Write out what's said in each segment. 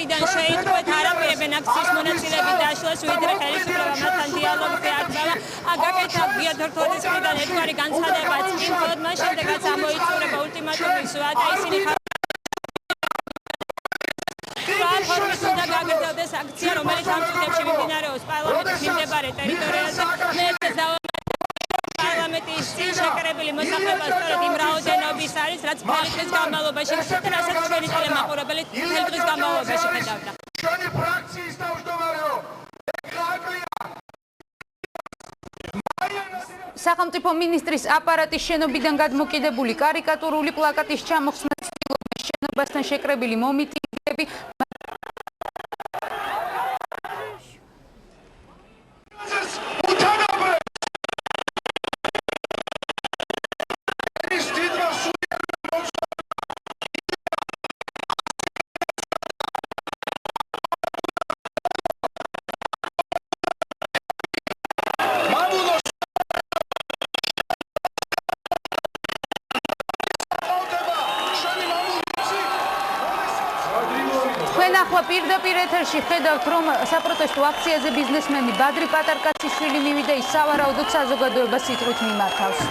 მხრიდან შეიტყვეთ არაპირებენ აქციის მონაწილეები დაშლას ვიდრე ხელისუფლება მათთან დიალოგზე აკრძალა. გაკეთა გიადორთოძის მხრიდან ერთგვარი განცხადებაც კი მხოლოდ მას შემდეგაც ამოიწურება ულტიმატუმის ზღვა და ისინი ფორმით უნდა გაგრძელდეს აქცია, რომელიც ამ წუთებში მიმდინარეობს პარლამენტის მიმდებარე ტერიტორიაზე. პარლამენტის წინ შეკრებილი მოსახლეობა სწორედ იმ რაოდენობის არის, რაც მთელი დღის განმავლობაში და რასაც ჩვენი ტელემაყურებელი მთელი დღის განმავლობაში ხედავდა. ჩვენი ფრაქციის თავმჯდომარეო სახელმწიფო მინისტრის აპარატის შენობიდან გადმოკიდებული კარიკატურული პლაკატის ჩამოხსნას ცდილობენ შენობასთან შეკრებილი მომიტინგეები. ახლა პირდაპირ ეთერში ხედავთ, რომ საპროტესტო აქციაზე ბიზნესმენი ბადრი პატარკაციშვილი მივიდა, ის სავარაუდოდ საზოგადოებას სიტყვით მიმართავს.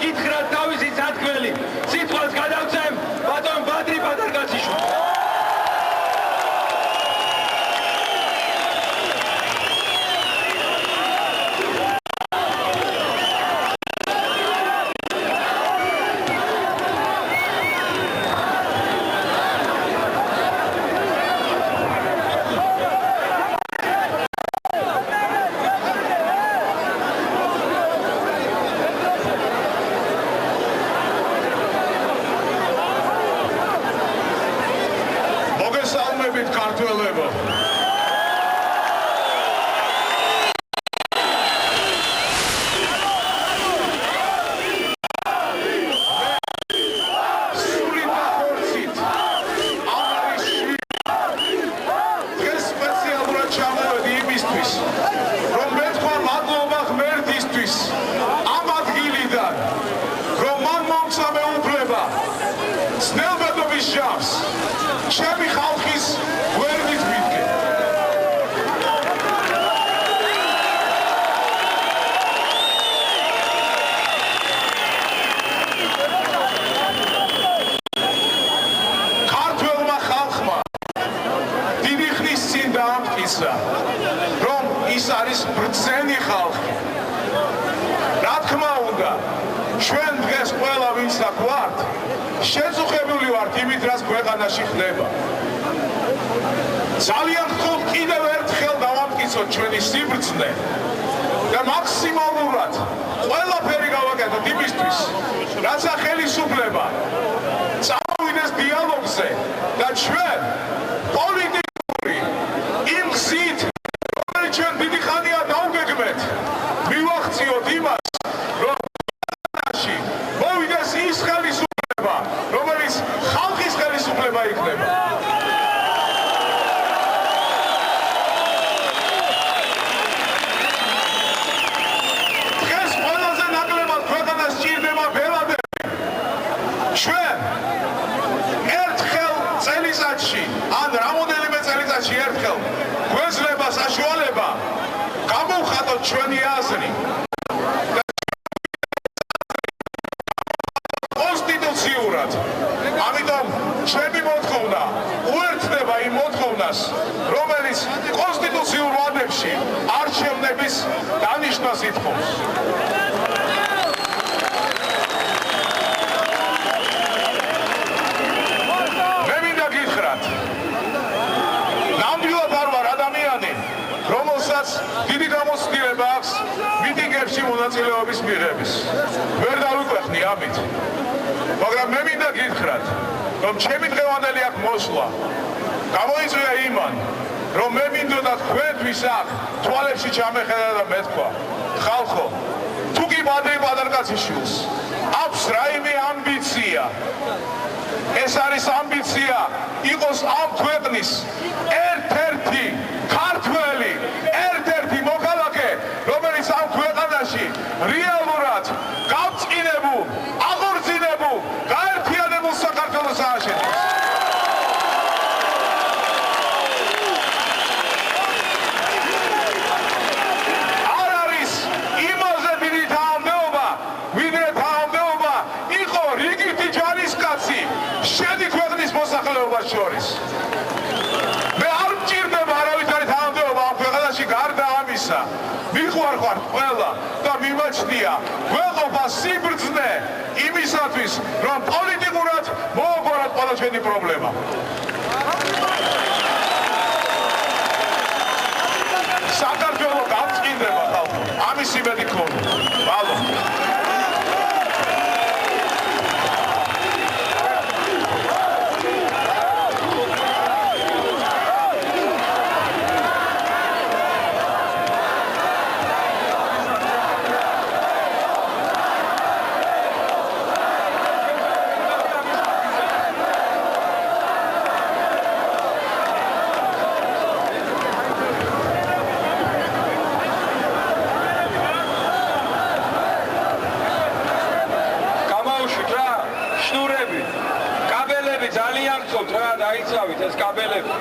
გითხრათ თავისი სათქმელი. სიტყვას გადავცემ ბატონ ბადრი პატარკაციშვილს. ქართველებო ჩემი ხალხის გვერდით ვიდგე. ქართველმა ხალხმა დიდი ხნის წინ დაამტკიცა, რომ ის არის ბრძენი ხალხი. რა თქმა უნდა, ჩვენ დღეს ყველა ვინც გვართ, შეწუხებული ვართ იმით, რაც ქვეყანაში ხდება. ძალიან გთხოვთ კიდევ ერთხელ დავამტკიცოთ ჩვენი სიბრძნე და მაქსიმალურად ყველაფერი გავაკეთოთ იმისთვის, რაცა ხელისუფლება წამოვიდეს დიალოგზე და ჩვენ პოლიტიკური იმ გზით, რომელიც ჩვენ დიდი ხანია დავგეგმეთ, მივახციოთ იმას, რომ ქვეყანაში მოვიდეს ის ხელისუფლება, რომელიც ხალხის ხელისუფლება იქნება. დღეს ყველაზე ნაკლებად ქვეყანას სჭირდება ბელადები. ჩვენ ერთხელ წელიწადში, ან რამოდენიმე წელიწადში ერთხელ გვეძლება საშუალება გამოვხატოთ ჩვენი აზრი. ამიტომ ჩემი მოთხოვნა უერთდება იმ მოთხოვნას, რომელიც კონსტიტუციურ ვადებში არჩევნების დანიშნას ითხოვს. მე მინდა გითხრათ, ნამდვილად არ ვარ ადამიანი, რომელსაც დიდი გამოცდილება აქვს მიტინგებში მონაწილეობის მიღების. ვერ დავიკვეხნი ამით. მაგრამ მე მინდა გითხრათ, რომ ჩემი დღევანდელი აქ მოსვლა გამოიწვია იმან, რომ მე მინდოდა თქვენთვის აქ თვალებში ჩამეხედა და მეთქვა, ხალხო, თუ კი ბადრი პატარკაციშვილს აქვს რაიმე ამბიცია, ეს არის ამბიცია იყოს ამ ქვეყნის ერთ-ერთი ქართველი, ერთ-ერთი მოქალაქე, რომელიც ამ ქვეყანაში რეალურად გავწყინებულ, აღორძინებულ, გაერთიანებულ საქართველოს ააშენებს. არ არის იმაზე დიდი თანამდებობა, ვიდრე თანამდებობა იყო რიგითი ჯარისკაცი შედი ქვეყნის მოსახლეობას შორის. მე არ მჭირდება არავითარი თანამდებობა ამ ქვეყანაში გარდა ამისა. მიყვარხართ ყველა და მიმაჩნია გვეყოფა სიბრძნე იმისათვის, რომ პოლიტიკურად მოაგვაროთ ყველა ჩვენი პრობლემა. საქართველო გავწყინდება ხალხო, ამის იმედი გქონდა. ბალო. დაიცავით ეს კაბელები.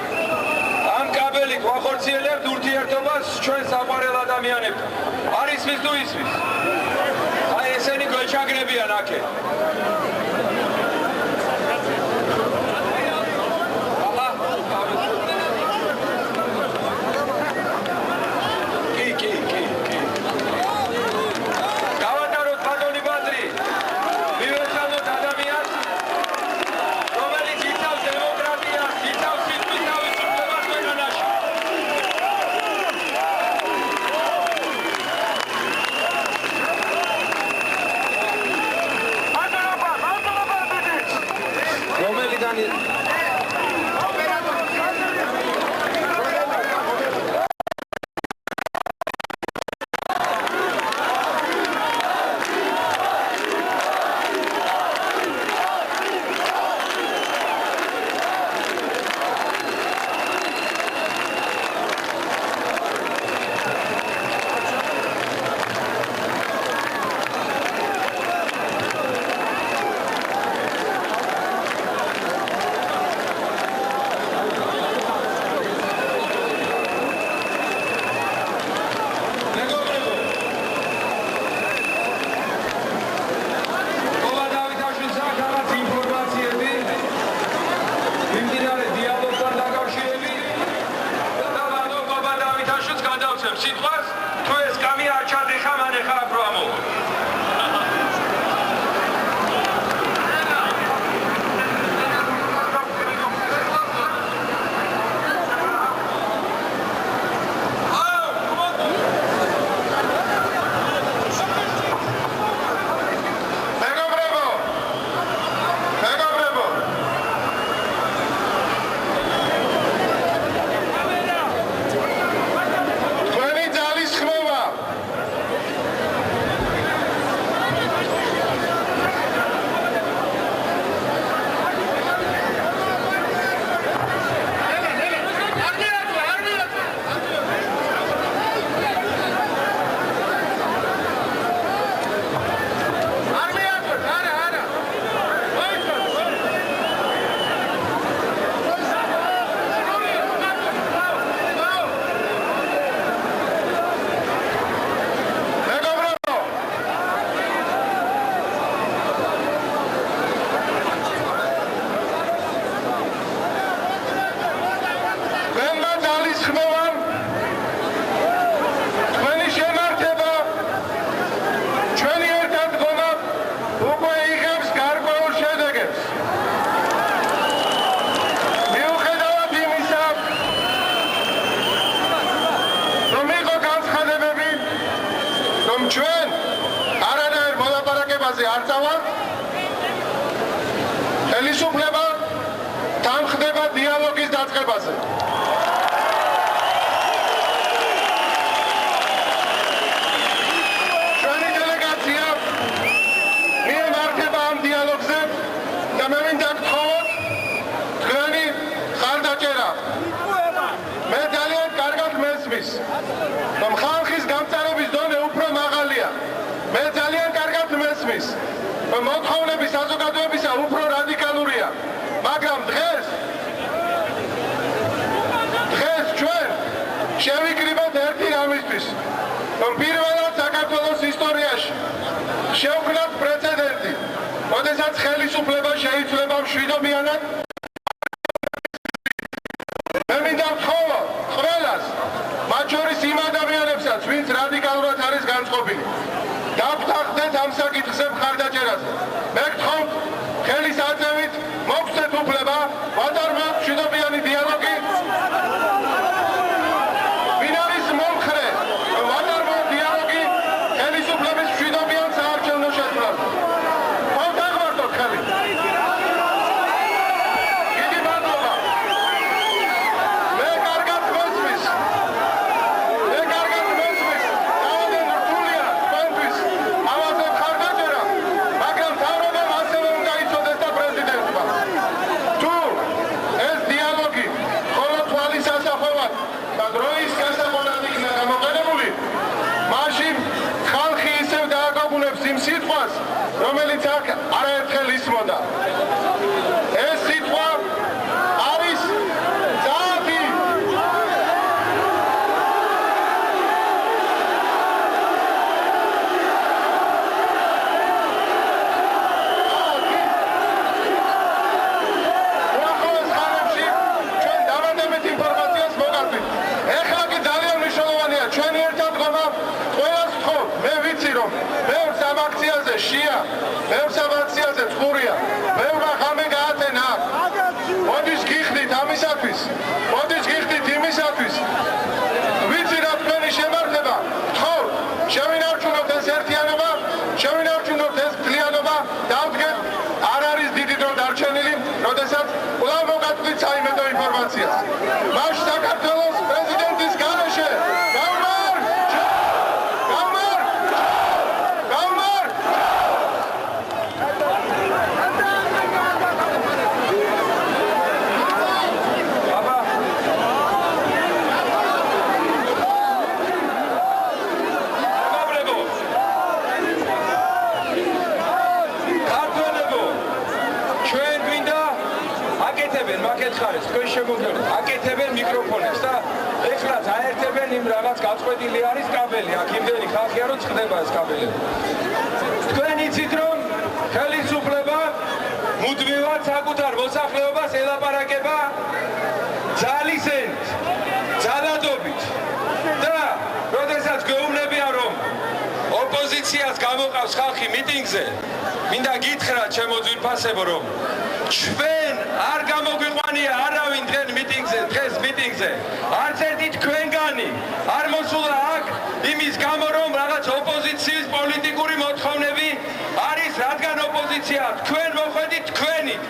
ამ კაბელით ვახორციელებთ ურთიერთობას ჩვენ საყვარელ ადამიანებთან. არ ისმის თუ ისმის. აი ესენი გვეჩაგრე მოიგრებიან აქე. მოთხოვნები საზოგადოებისა უფრო რადიკალურია, მაგრამ დღეს ჩვენ შევიკრიბოთ ერთი რამისთვის, რომ პირველად საქართველოს ისტორიაში შევქმნათ პრეცედენტი, როდესაც ხელისუფლება შეიძლება მშვიდობიანად მე მინდა ვთხოვო ყველას, მათ შორის იმ ადამიანებსაც, ვინც რადიკალურად არის განწყობილი, დავთანხმდეთ ამ საკითხზე მხარდაჭერაზე. მე გთხოვთ ხელის აწევით მოგცეთ უფლება ვატარებთ მშვიდობიანი დიალოგი. ვინ არის მომხრე, რომ ვატარებთ დიალოგი ხელისუფლების მშვიდობიან საარჩევნო შეცვლაზე. ხომ დაღმართოთ ხელი. დიდი მადლობა. მე კარგად მოსმის. დავადენ რთულია თქვენთვის ამაზე მხარდაჭერა, მაგრამ თავრობამ ასევე უნდა იცოდეს და პრეზიდენტმა. თუ ეს დიალოგი მხოლოდ თვალის ასახვევად და დროის გასაყენად იქნა გამოყენებული, მაშინ ხალხი ისევ დააგოგუნებს იმ სიტყვას, რომელიც აქ არაერთხელ ისმოდა. ეს სიტყვა არის ძადი. ვაქციაზე შია, მევსა ვაქციაზე წყურია. მე ვახამე გაათენა. მოდის გიხდით ამისათვის. მოდის გიხდით იმისათვის. ვიცი რა თქვენი შემართება. გთხოვ, შევინარჩუნოთ ეს ერთიანობა, შევინარჩუნოთ ეს მთლიანობა, დავდგეთ. არ არის დიდი დრო დარჩენილი, როდესაც კვლავ მოგაწვით საიმედო ინფორმაციას. მას საქართველოს პრეზიდენტის გარეშე აკეთებენ მიკროფონებს და ეხლაც აერთებენ იმ რაღაც გაწყვეტილი არის კაბელი, აქ იმდენი ხალხია რომ წყდება ეს კაბელები. თქვენ იცით რომ ხელისუფლება მუდმივად საკუთარ მოსახლეობას ელაპარაკება ძალისენით, ძალადობით და როდესაც გვეუბნებიან რომ ოპოზიციას გამოყავს ხალხი მიტინგზე, მინდა გითხრათ ჩემო ძვირფასებო რომ ჩვენ არ გამოგვიყვანია არავინ დღეს მიტინგზე არც ერთი თქვენგანი არ მოსულა აქ იმის გამო რომ რაღაც ოპოზიციის პოლიტიკური მოთხოვნები არის რადგან ოპოზიცია თქვენ მოხვედით თქვენით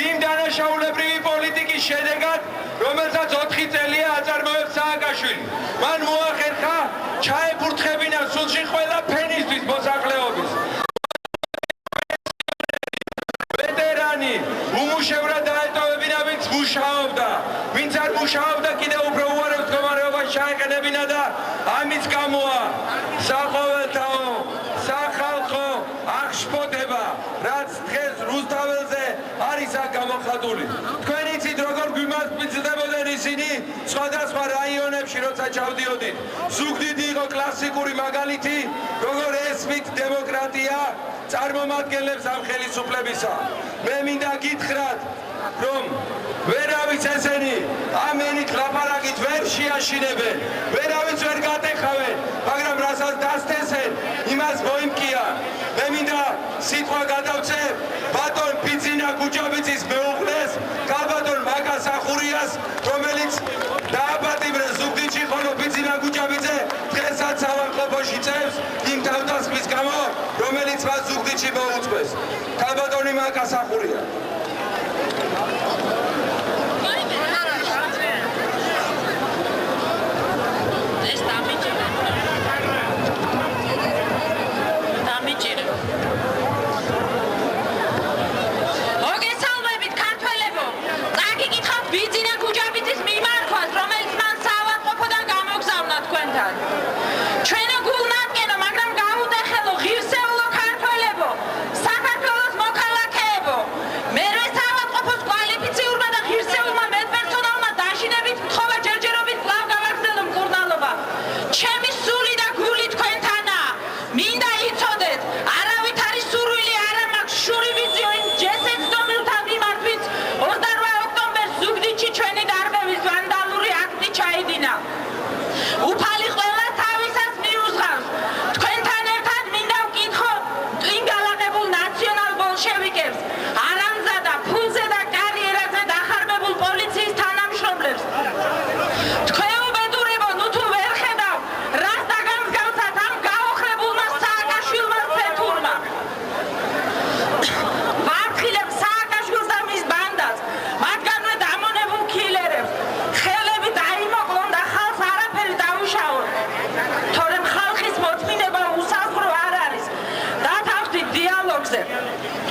იმ დანაშაულებრივი პოლიტიკის შედეგად რომელსაც 4 წელია აწარმოებს სააკაშვილი მან მოახერხა ჩაეფურთხებინა სულში ყველა ფენისთვის მოსახლეობის უმუშევრად დაეტოვებინა ვინც მუშაობდა, ვინც არ მუშაობდა კიდევ უფრო უარეს მდგომარეობაში ჩაეყენებინა და ამის გამოა საყოველთაო, სახალხო აღშფოთება, რაც დღეს რუსთაველზე არის აქ გამოხატული. თქვენ იცით როგორ გვიმასპინძლდებოდნენ ისინი სხვადასხვა რაიონებში როცა ჩავდიოდით. ზუგდიდი იყო კლასიკური მაგალითი, როგორ ესმით დემოკრატია წარმომადგენლებს ამ ხელისუფლებისა. მე მინდა გითხრათ, რომ ვერავის ესენი ამენით ლაპარაკით ვერ შეაშინებენ, ვერავის ვერ გატეხავენ, მაგრამ რასაც დასთესენ, იმას მოიმკიან. მე მინდა სიტყვა გადავწე ბატონ ბიძინა გუჯაბიძის მეუღლეს, ქალბატონ მაკას ახურიას, რომელიც დააპატიმრეს ზუგდიდში, ხოლო ბიძინა გუჯაბიძე დღესაც საავადმყოფოში წევს იმ თავდასხმის გამო, რომელიც მას ზუგდიდში მოუწყვეს. ქალბატონი მაკას ახურია.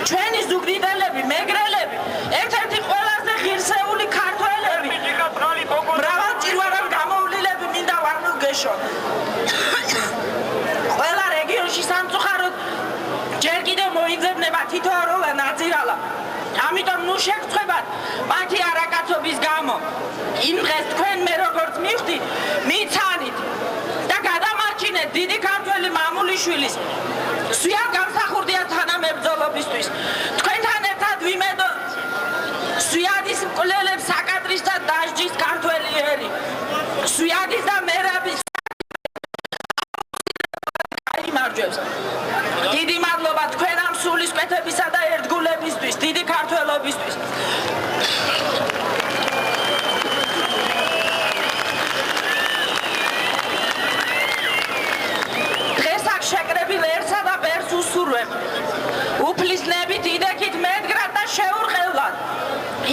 ჩვენი ზუგდიდელები, მეგრელები, ერთ-ერთი ყველაზე ღირსეული ქართველები, მრავალწირვარად გამოვლილები მინდა ვარნუგეშოთ. ყველა რეგიონში სამწუხაროდ ჯერ კიდევ მოიძებნება თითოეულა ნაძირალა. ამიტომ ნუ შეგწყვებათ მათი არაკაცობის გამო. იმ დღეს თქვენ მე როგორც მივხვდით, მიცანით და გადამარჩინეთ დიდი ქართველი მამულიშვილის სვია გამსახურდია თანამებრძოლობისთვის. თქვენთან ერთად ვიმედოთ სვიადის მკვლელებს საკადრის და დასჯის ქართველი ერი. სვიადის და მერაბის გაიმარჯვებს. დიდი მადლობა თქვენ მოწმეთებისა და ერთგულებისთვის, დიდი ქართველობისთვის. დღეს აქ შეკრებილ ერთსა და ბერს უსურვებ. უფლისნებით იდექით მედგრად და შეურყევლად.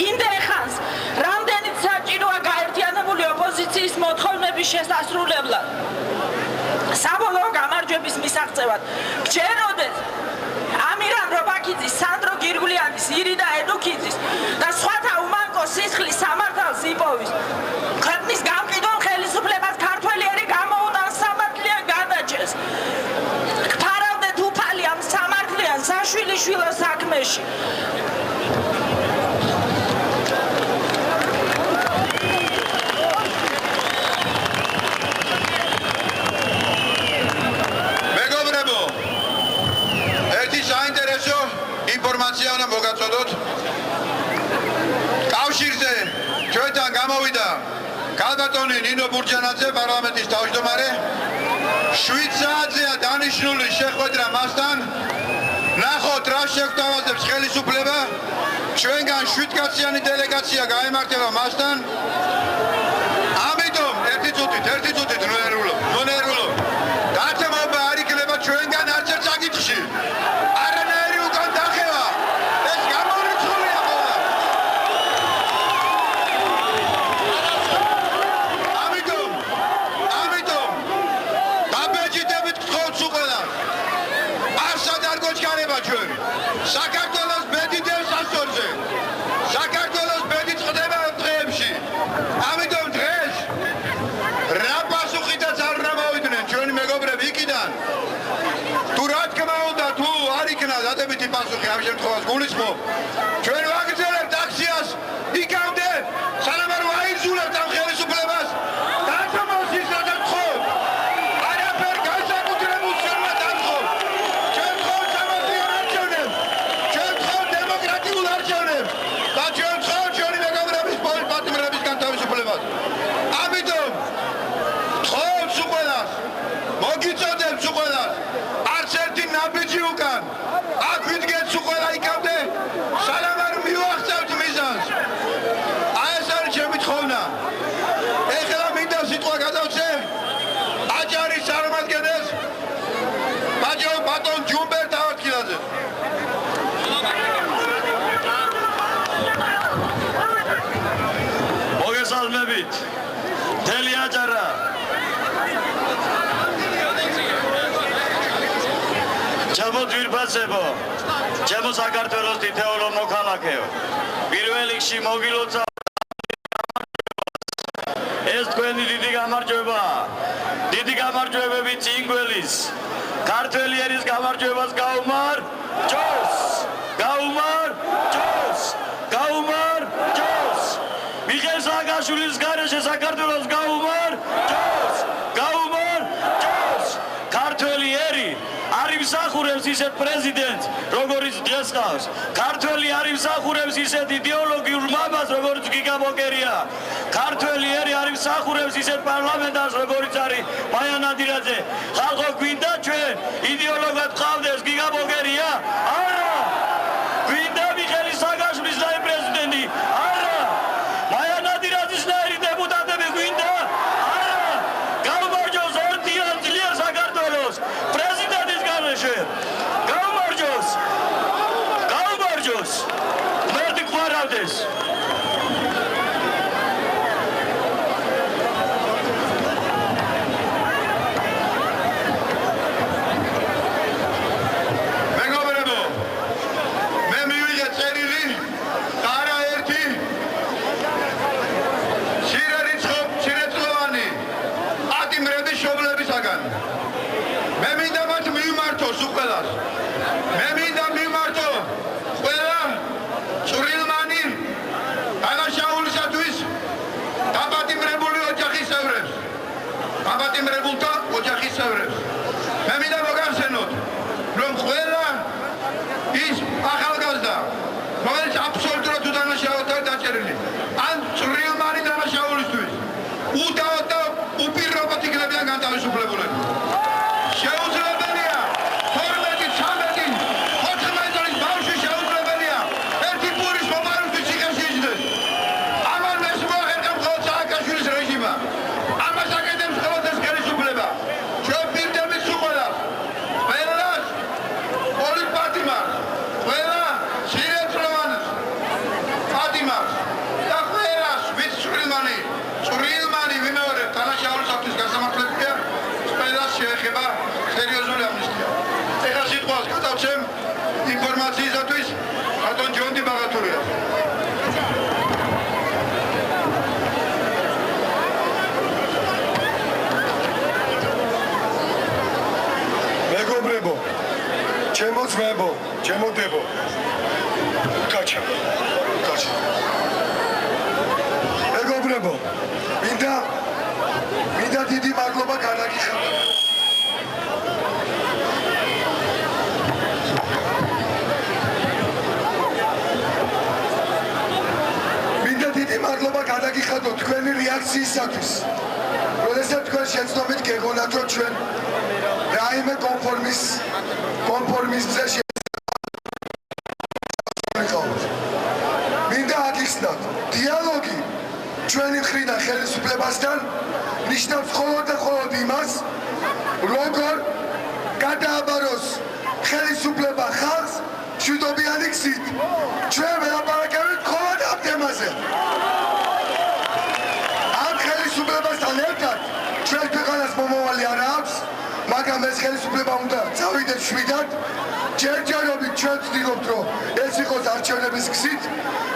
იმდენხანს, რამდენიც საჭიროა გაერთიანებული ოპოზიციის მოთხოვნების შესასრულებლად. საბოლოო გამარჯვების მისაღწევად გჯეროდეთ ამირან რობაქიძის, სანდრო გირგვლიანის, ირიდა ედუქიძის და სხვათა უმანკო სისხლის სამართალს იპოვის. ქვეყნის გამყიდვალ ხელისუფლებას ქართველიერი გამოუნან სამართლიან გადაჭერს. გფარავდეთ უფალი ამ სამართლიან საშვილიშვილო საქმეში. ინფორმაცია უნდა მოგაწოდოთ. კავშირზე ჩვენთან გამოვიდა ქალბატონი ნინო ბურჯანაძე, პარლამენტის თავმჯდომარე. 7 საათზეა დანიშნული შეხვედრა მასთან. ნახოთ რა შეგვთავაზებს ხელისუფლება. ჩვენგან 7 კაციანი დელეგაცია გაემართება მასთან. ამიტომ ერთი წუთით ნერვულობ. დათმობა არ იქნება ჩვენგან არც ერთ საკითხში. საქართველოს ბედიდებს ასორზე. საქართველოს ბედი წდება დღეებში. ამიტომ დღეს რა პასუხითაც არ უნდა მოვიდნენ ჩვენი მეგობრები იქიდან. თუ რა თქმა უნდა, თუ არ იქნა დადებითი პასუხი ამ შემთხვევაში გულისხმობ. ჩვენ ვაგრძელებთ აქციას იქამდე, სანამ არ ვაიძულებთ ამ ხელისუფლებას. ძვირფასებო, ჩემო საქართველოს თითოეულ მოქალაქეო, პირველ რიგში მოგილოცა ეს თქვენი დიდი გამარჯვებაა. დიდი გამარჯვებები წინგველის, ქართველიერის გამარჯვებას გაუმარჯოს. მიხეილ სააკაშვილის გარეშე საქართველოს გაუმარჯოს. ქართველიერი არ იმსახურებს ისეთ პრეზიდენტს, როგორც დღეს ყავს. ქართველი არ იმსახურებს ისეთ იდეოლოგიურ მამას, როგორც გიგა ბოკერია. ქართველიერი არ იმსახურებს ისეთ პარლამენტარს, როგორც არის მაია ნადირაძე. ხალხო, გვინდა ჩვენ იდეოლოგად ყავდეს გიგა ბოკერია? არა! გვინდა მიხეილ სააკაშვილის ნაირი პრეზიდენტი? არა! მაია ნადირაძის ნაირი დეპუტატები გვინდა? არა! გაუმარჯოს ორდიან ძლიერ საქართველოს პრეზიდენტის გარეშე. გაუმარჯოს! მერდი გვარავდეს. მე მინდა მივმართო ყველა წვრილმანი ძმებო, ჩემო დებო. კაჩა. მეგობრებო, მინდა დიდი მადლობა განაგიხადოთ. მადლობა გადაგიხადოთ თქვენი რეაქციისათვის. როდესაც თქვენ შეცდომით გეგონათ, რომ ჩვენ რაიმე კონფორმიზმზე შევიყავთ. მინდა აგიხსნათ, დიალოგი ჩვენი მხრიდან ხელისუფლებასთან ნიშნავს მხოლოდ და მხოლოდ იმას, როგორ გადააბაროს ხელისუფლება ხალხს მშვიდობიანი გზით. ჩვენ ველაპარაკებით მხოლოდ ამ თემაზე. ჩვენ ქვეყანას მომავალი არ აქვს, მაგრამ ეს ხელისუფლება უნდა წავიდეს შვიდად. ჯერჯერობით ჩვენ ვცდილობთ, რომ ეს იყოს არჩევნების გზით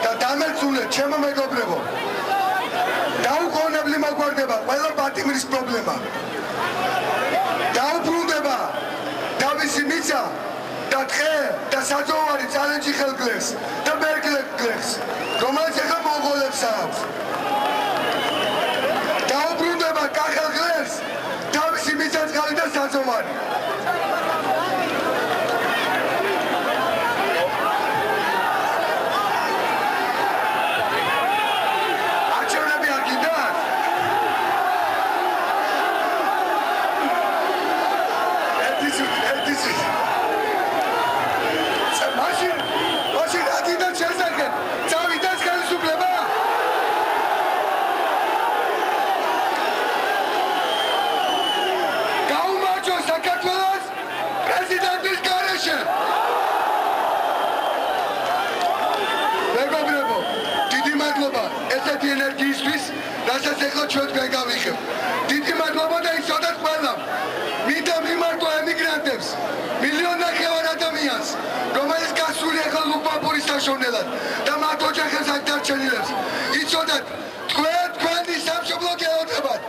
და დამერწუნეთ, ჩემო მეგობრებო. დაუყოვნებლი მოგვარდება ყველა პატიმრის პრობლემა. დაუბრუნდება თავისი მიწა და ტყე და საძოვარი წალენჯი ხელგლეხს და მერგლეხს, რომელიც ახლა მონღოლებს აქვს. დაუბრუნდება კახელგლეხს თავისი მიწა-წყალი და საძოვარი. არჩევნები არ გინდათ? ერთი წუთი. მაშინ რა გინდათ შესახებ? წავიდეს ხელისუფლება? საქართველოს პრეზიდენტის გარეშე. მეგობრებო, დიდი მადლობა ესეთი ენერგიისთვის, რასაც ახლა ჩვენ თქვენ გავიხებ. დიდი მადლობა და იცოდეთ ყველამ. მინდა მიმართვა ემიგრანტებს, 1,5 მილიონ ადამიანს, რომელიც გასული ახლა ლუპაპურის საშოვნელად და მათ ოჯახებს აქ დარჩენილებს. იცოდეთ, თქვენი სამშობლო გეოდებათ.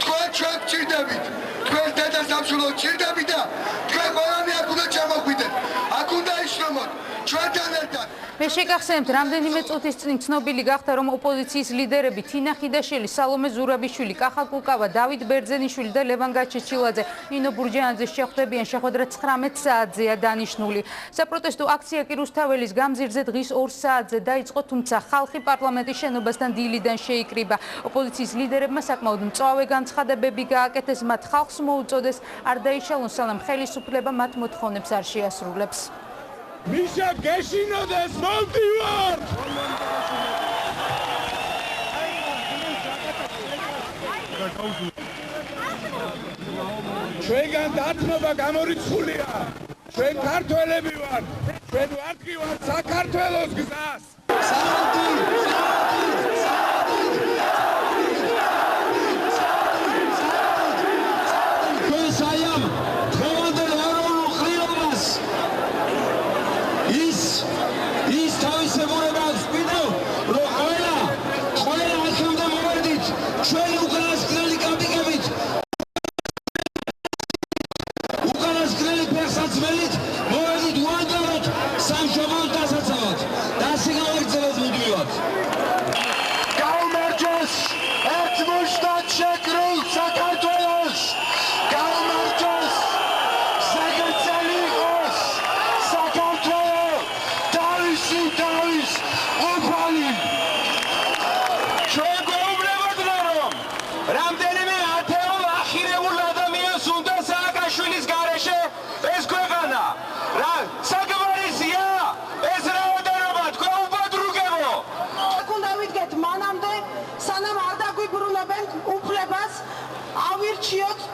თქვენ ჩვენ გჭირდებით. თქვენ დედა სამშობლო გჭირდებით და თქვენ ყველანი აქ უნდა ჩამოხვიდეთ. აქ უნდა იშრომოთ ჩვენთან ერთად. მე შეგახსენებთ, რამდენიმე წუთის წინ ცნობილი გახდა, რომ ოპოზიციის ლიდერები თინა ხიდაშელი, სალომე ზურაბიშვილი, კახა კუკავა, დავით ბერძენიშვილი და ლევან გაჩეჩილაძე ნინო ბურჯანაძეს შეხვდებიან შეხვედრა 19 საათზეა დანიშნული. საპროტესტო აქცია კი რუსთაველის გამზირზე დღის 2 საათზე დაიწყო, თუმცა ხალხი პარლამენტის შენობასთან დილიდან შეიკრიბა. ოპოზიციის ლიდერებმა საკმაოდ მწვავე განცხადებები გააკეთეს, მათ ხალხს მოუწოდეს არ დაიშალონ, სანამ ხელისუფლება მათ მოთხოვნებს არ შეასრულებს. მიშა გეშინოდეს მოვდივარ! ჩვენგან დათმობა გამორიცხულია. ჩვენ ქართველები ვართ. ჩვენ ვარქივართ საქართველოს გზას.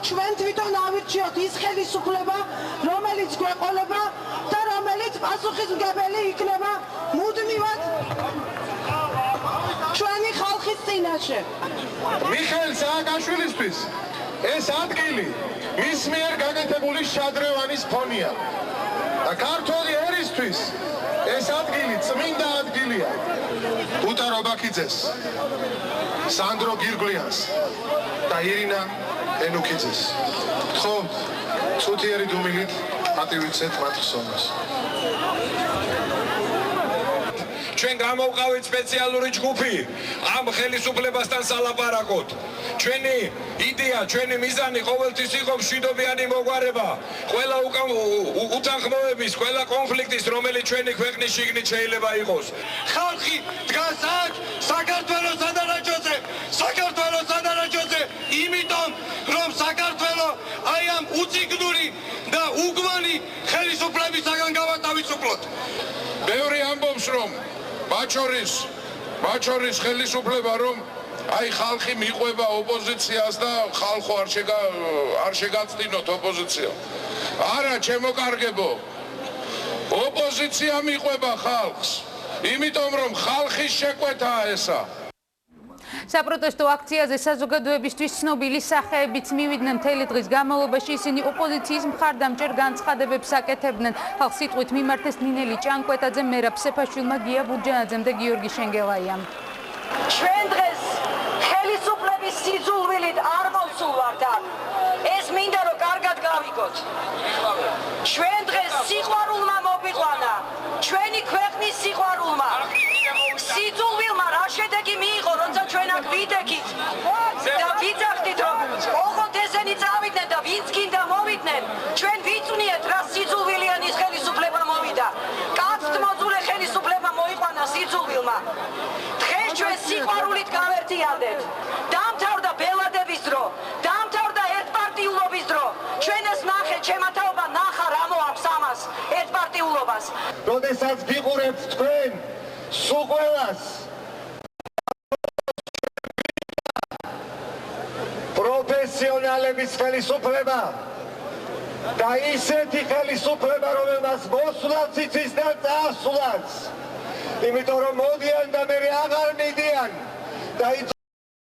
ჩვენ თვითონ ავირჩიოთ ის ხელისუფლება, რომელიც გვეყოლება და რომელიც პასუხისმგებელი იქნება მუდმივად ჩვენი ხალხის წინაშე. მიხეილ სააკაშვილისთვის ეს ადგილი მის მიერ გაკეთებული შადრევანის ფონია და ქართული ერისთვის ეს ადგილი წმინდა ადგილია. უტა რობაქიძეს, სანდრო გირგლიანს და ირინა ენუქიძეს. ხო, წუთიერი დუმილით პატივიცეთ მათ ხსოვნას. ჩვენ გამოვყავით სპეციალური ჯგუფი ამ ხელისუფლებასთან სალაპარაკოთ. ჩვენი იდეა, ჩვენი მიზანი ყოველთვის იყო მშვიდობიანი მოგვარება, ყველა უთანხმოების, ყველა კონფლიქტის, რომელიც ჩვენი ქვეყნის შიგნით შეიძლება იყოს. ხალხი დგას აქ საქართველოს სადარაჯოზე, იმიტომ რომ საქართველო აი ამ უციგნური და უგმანი ხელისუფლებისაგან გავათავისუფლოთ. ბევრი ამბობს რომ მათ შორის ხელისუფლება რომ აი ხალხი მიყვება ოპოზიციას და ხალხო არ შეგაწდინოთ ოპოზიცია. არა, ჩემო კარგებო. ოპოზიცია მიყვება ხალხს, იმიტომ რომ ხალხის შეკვეთაა ესა. საპროტესტო აქციაზე საზოგადოებისთვის ცნობილი სახეებიც მივიდნენ. მთელი დღის განმავლობაში ისინი ოპოზიციის მხარდამჭერ განცხადებებს აკეთებდნენ. ხალხს სიტყვით მიმართეს ნინელი ჭანკვეტაძე, მერაბ სეფაშვილმა, გია ბურჯანაძემ და გიორგი შენგელაიამ. ჩვენ დღეს ხელისუფლების სიძულვილით არ მოვსულვართ აქ. ეს მინდა რომ კარგად გავიგოთ. ჩვენ დღეს სიყვარულმა მოვიყვანა, ჩვენი ქვეყნის სიყვარულმა. სიძულვილმა რა შედეგი მიიღო, როცა ჩვენ აქ ვიდექით და ვიძახდით, რომ ოღონდ ესენი წავიდნენ და ვინც გინდა მოვიდნენ, ჩვენ ვიწვნიეთ რა სიძულვილიანის ხელისუფლება მოვიდა. კაცთ მოძულე ხელისუფლება მოიყვანა სიძულვილმა. დღეს ჩვენ სიყვარულით გავერთიანდეთ. დამთავრდა ბელადების დრო, დამთავრდა ერთპარტიულობის დრო. ჩვენ ეს ნახეთ, შემათაობა ნახა რა მოაქვს ამას ერთპარტიულობას. როდესაც გიყურებთ თქვენ სულ ყველას პროფესიონალების ხელისუფლება და ისეთი ხელისუფლება, რომელმაც მოსვლაც იცის და წასვლაც, იმიტომ რომ მოდიან და მე აღარ მიდიან და